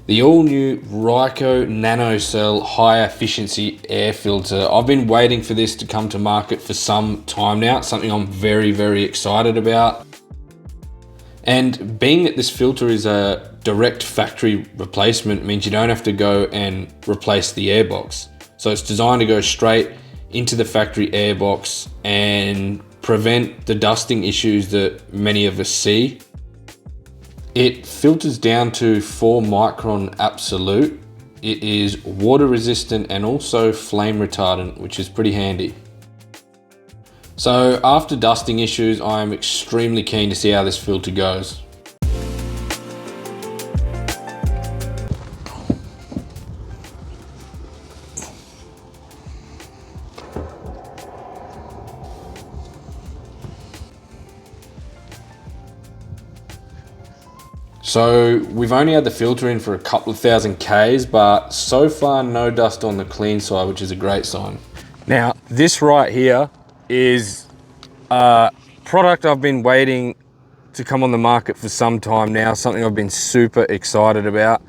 The all-new Ryco Nanocel high efficiency air filter. I've been waiting for this to come to market for some time now. It's something I'm very excited about. And being that this filter is a direct factory replacement means you don't have to go and replace the airbox. So it's designed to go straight into the factory airbox and prevent the dusting issues that many of us see. It filters down to 4 micron absolute. It is water resistant and also flame retardant, which is pretty handy. So after dusting issues, I'm extremely keen to see how this filter goes. So we've only had the filter in for a couple of thousand Ks, but so far no dust on the clean side, which is a great sign. Now, this right here is a product I've been waiting to come on the market for some time now, something I've been super excited about.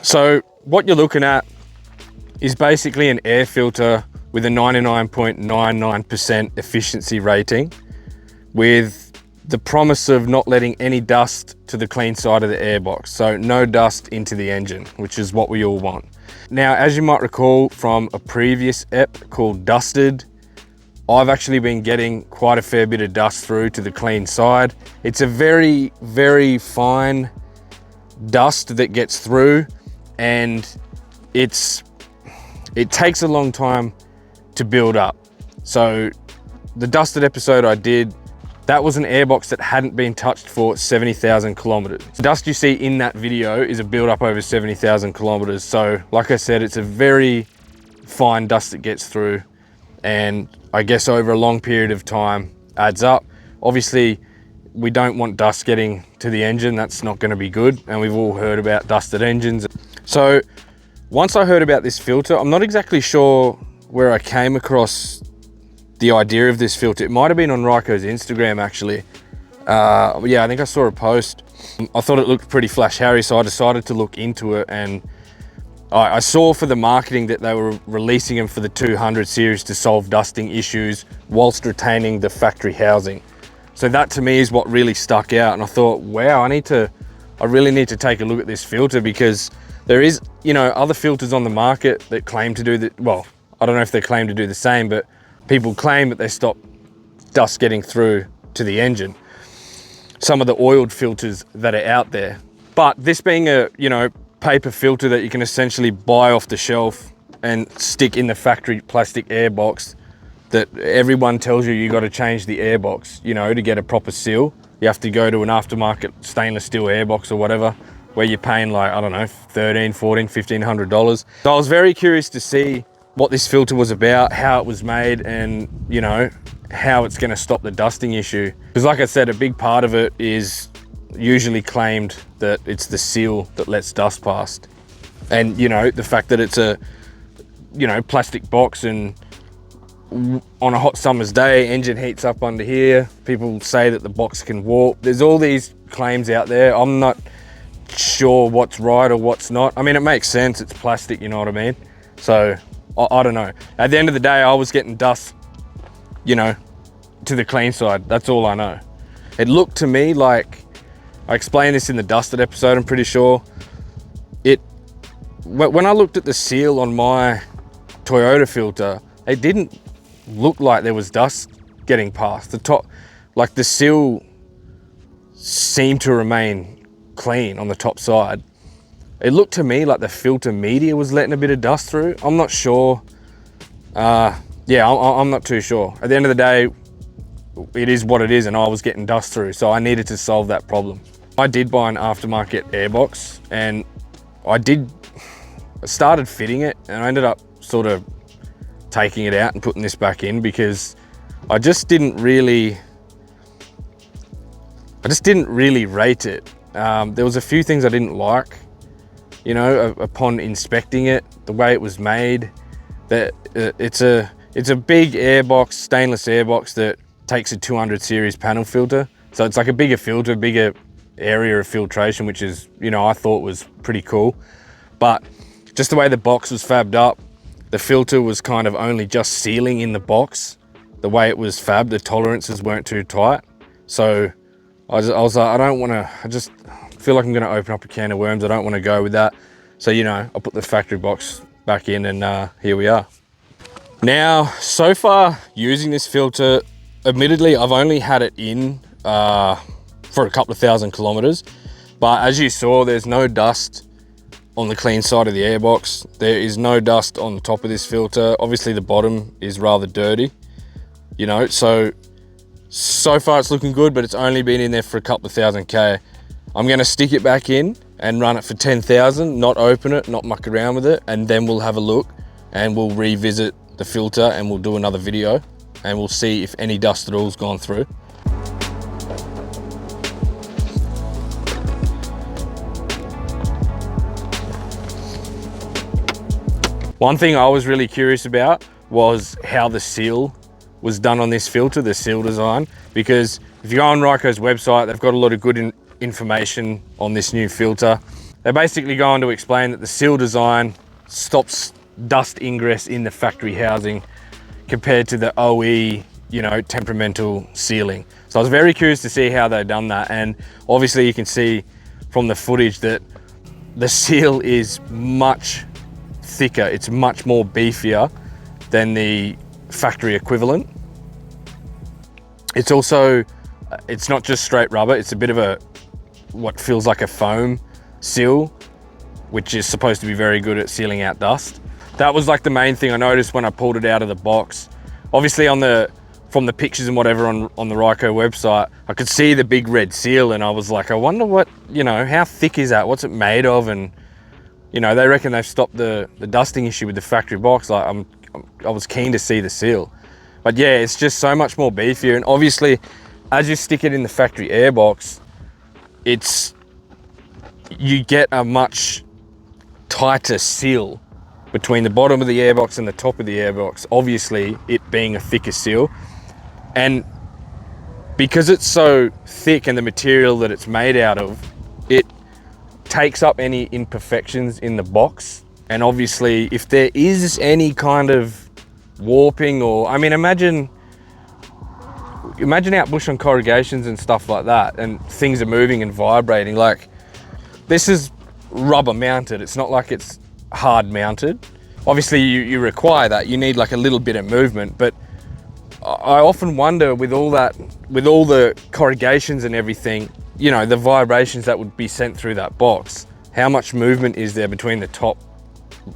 So what you're looking at is basically an air filter with a 99.99% efficiency rating, with the promise of not letting any dust to the clean side of the airbox. So no dust into the engine, which is what we all want. Now, as you might recall from a previous ep called Dusted, I've actually been getting quite a fair bit of dust through to the clean side. It's a very fine dust that gets through, and it takes a long time to build up. So the Dusted episode I did, that was an airbox that hadn't been touched for 70,000 kilometers. The dust you see in that video is a build up over 70,000 kilometers. So like I said, it's a very fine dust that gets through, and I guess over a long period of time adds up. Obviously, we don't want dust getting to the engine. That's not going to be good. And we've all heard about dusted engines. So once I heard about this filter, I'm not exactly sure where I came across the idea of this filter. It might have been on Ryco's Instagram actually. Yeah, I think I saw a post. I thought it looked pretty flash Harry, so I decided to look into it, and I saw for the marketing that they were releasing them for the 200 series to solve dusting issues whilst retaining the factory housing. So that to me is what really stuck out, and I thought, wow, I really need to take a look at this filter, because there is, you know, other filters on the market that claim to do that. Well, I don't know if they claim to do the same, but people claim that they stop dust getting through to the engine. Some of the oiled filters that are out there. But this being a, you know, paper filter that you can essentially buy off the shelf and stick in the factory plastic airbox, that everyone tells you got to change the airbox, you know, to get a proper seal. You have to go to an aftermarket stainless steel airbox or whatever, where you're paying like, I don't know, $1,300, $1,400, $1,500. So I was very curious to see what this filter was about, how it was made, and you know, how it's going to stop the dusting issue. Because like I said, a big part of it is usually claimed that it's the seal that lets dust past. And you know, the fact that it's a, you know, plastic box, and on a hot summer's day, engine heats up under here. People say that the box can warp. There's all these claims out there. I'm not sure what's right or what's not. I mean, it makes sense, it's plastic, you know what I mean? So I don't know. At the end of the day, I was getting dust, you know, to the clean side. That's all I know. It looked to me like, I explained this in the Dusted episode, I'm pretty sure. When I looked at the seal on my Toyota filter, it didn't look like there was dust getting past the top. Like the seal seemed to remain clean on the top side. It looked to me like the filter media was letting a bit of dust through. I'm not sure. Yeah, I'm not too sure. At the end of the day, it is what it is, and I was getting dust through, so I needed to solve that problem. I did buy an aftermarket airbox, and I started fitting it, and I ended up sort of taking it out and putting this back in, because I just didn't really rate it. There was a few things I didn't like, you know, upon inspecting it, the way it was made. That it's a big airbox, stainless airbox that takes a 200 series panel filter. So it's like a bigger filter, bigger area of filtration, which is, you know, I thought was pretty cool. But just the way the box was fabbed up, the filter was kind of only just sealing in the box. The way it was fabbed, the tolerances weren't too tight. So I was like, I just feel like I'm gonna open up a can of worms. I don't wanna go with that. So, you know, I put the factory box back in, and here we are. Now, so far using this filter, admittedly, I've only had it in for a couple of 1,000 kilometers, but as you saw, there's no dust on the clean side of the airbox. There is no dust on the top of this filter. Obviously the bottom is rather dirty, you know, so far it's looking good, but it's only been in there for a couple of 1,000 K. I'm gonna stick it back in and run it for 10,000, not open it, not muck around with it, and then we'll have a look and we'll revisit the filter and we'll do another video and we'll see if any dust at all has gone through. One thing I was really curious about was how the seal was done on this filter, the seal design, because if you go on Ryco's website, they've got a lot of good information on this new filter. They basically go on to explain that the seal design stops dust ingress in the factory housing compared to the OE, you know, temperamental sealing. So I was very curious to see how they've done that. And obviously you can see from the footage that the seal is much thicker. It's much more beefier than the factory equivalent. It's also, it's not just straight rubber, it's a bit of a, what feels like a foam seal, which is supposed to be very good at sealing out dust. That was like the main thing I noticed when I pulled it out of the box. Obviously from the pictures and whatever on the Ryco website, I could see the big red seal and I was like, I wonder what, you know, how thick is that? What's it made of? And you know, they reckon they've stopped the dusting issue with the factory box. Like I was keen to see the seal. But yeah, it's just so much more beefier. And obviously, as you stick it in the factory airbox, you get a much tighter seal between the bottom of the airbox and the top of the airbox. Obviously, it being a thicker seal. And because it's so thick and the material that it's made out of, it takes up any imperfections in the box. And obviously if there is any kind of warping, or I mean, imagine out bush on corrugations and stuff like that, and things are moving and vibrating. Like, this is rubber mounted, it's not like it's hard mounted. Obviously you require that, you need like a little bit of movement, but I often wonder with all the corrugations and everything, you know, the vibrations that would be sent through that box, how much movement is there between the top,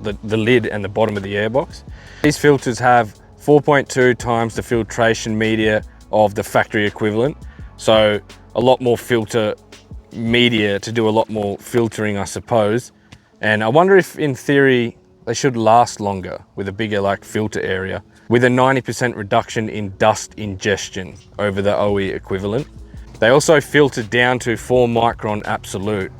the lid and the bottom of the airbox? These filters have 4.2 times the filtration media of the factory equivalent. So a lot more filter media to do a lot more filtering, I suppose. And I wonder if in theory, they should last longer with a bigger like filter area, with a 90% reduction in dust ingestion over the OE equivalent. They also filtered down to 4 micron absolute,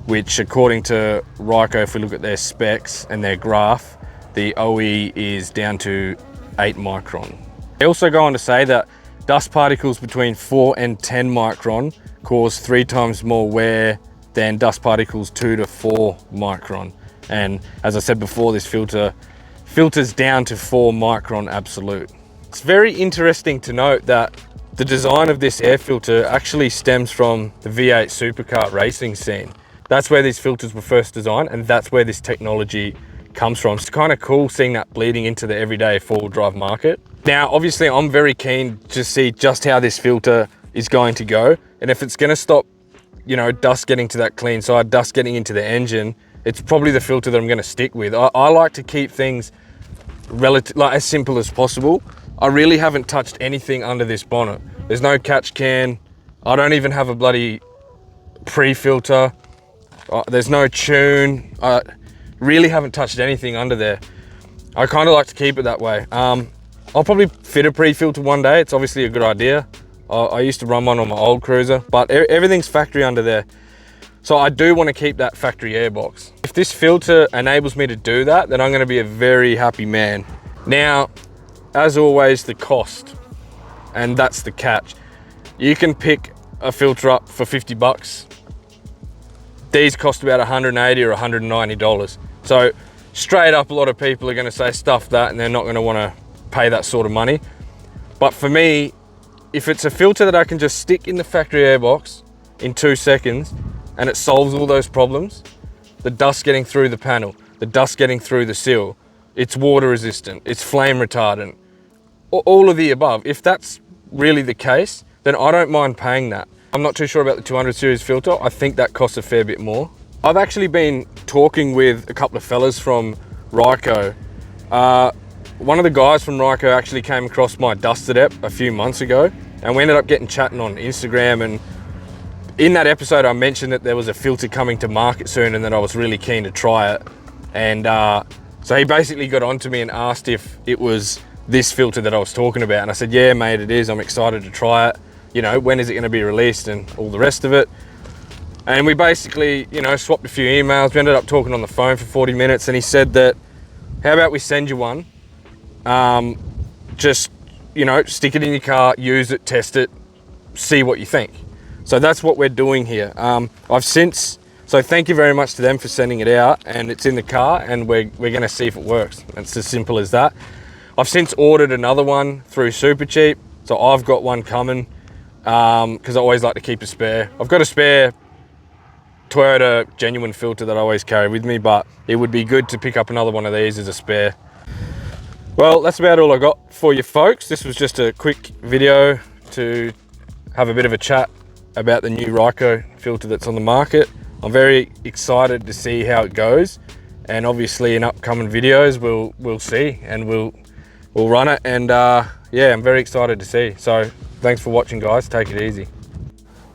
which according to Ryco, if we look at their specs and their graph, the OE is down to 8 micron. They also go on to say that dust particles between 4 and 10 micron cause 3 times more wear than dust particles 2 to 4 micron. And as I said before, this filter filters down to 4 micron absolute. It's very interesting to note that the design of this air filter actually stems from the V8 supercar racing scene. That's where these filters were first designed, and that's where this technology comes from. It's kind of cool seeing that bleeding into the everyday four-wheel drive market. Now, obviously, I'm very keen to see just how this filter is going to go, and if it's going to stop, you know, dust getting to that clean side, dust getting into the engine, it's probably the filter that I'm going to stick with. I like to keep things like as simple as possible. I really haven't touched anything under this bonnet. There's no catch can. I don't even have a bloody pre-filter. There's no tune. I really haven't touched anything under there. I kind of like to keep it that way. I'll probably fit a pre-filter one day. It's obviously a good idea. I used to run one on my old cruiser, but everything's factory under there. So I do want to keep that factory airbox. If this filter enables me to do that, then I'm going to be a very happy man. Now, as always, the cost, and that's the catch. You can pick a filter up for 50 bucks These cost about $180 or $190. So straight up, a lot of people are gonna say stuff that, and they're not gonna wanna pay that sort of money. But for me, if it's a filter that I can just stick in the factory airbox in 2 seconds and it solves all those problems, the dust getting through the panel, the dust getting through the seal, it's water resistant, it's flame retardant, all of the above. If that's really the case, then I don't mind paying that. I'm not too sure about the 200 series filter. I think that costs a fair bit more. I've actually been talking with a couple of fellas from Ryco. One of the guys from Ryco actually came across my Dusted ep a few months ago, and we ended up getting chatting on Instagram. And in that episode, I mentioned that there was a filter coming to market soon and that I was really keen to try it. And so he basically got onto me and asked if it was this filter that I was talking about. And I said, yeah, mate, it is. I'm excited to try it. You know, when is it going to be released and all the rest of it. And we basically, you know, swapped a few emails. We ended up talking on the phone for 40 minutes, and he said that, how about we send you one? Just, you know, stick it in your car, use it, test it, see what you think. So that's what we're doing here. So thank you very much to them for sending it out, and it's in the car, and we're gonna see if it works. It's as simple as that. I've since ordered another one through Supercheap, so I've got one coming, because I always like to keep a spare. I've got a spare Toyota genuine filter that I always carry with me, but it would be good to pick up another one of these as a spare. Well, that's about all I got for you folks. This was just a quick video to have a bit of a chat about the new Ryco filter that's on the market. I'm very excited to see how it goes, and obviously in upcoming videos we'll see, and we'll run it, and yeah, I'm very excited to see. So thanks for watching, guys. Take it easy.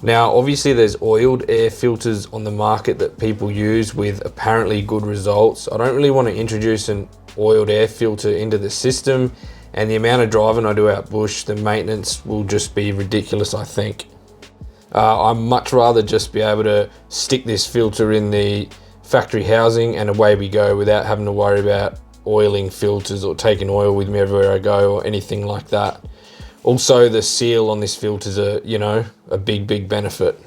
Now, obviously there's oiled air filters on the market that people use with apparently good results. I don't really want to introduce an oiled air filter into the system, and the amount of driving I do out bush, the maintenance will just be ridiculous, I think. I'd much rather just be able to stick this filter in the factory housing and away we go, without having to worry about oiling filters or taking oil with me everywhere I go or anything like that. Also, the seal on this filter is a big benefit.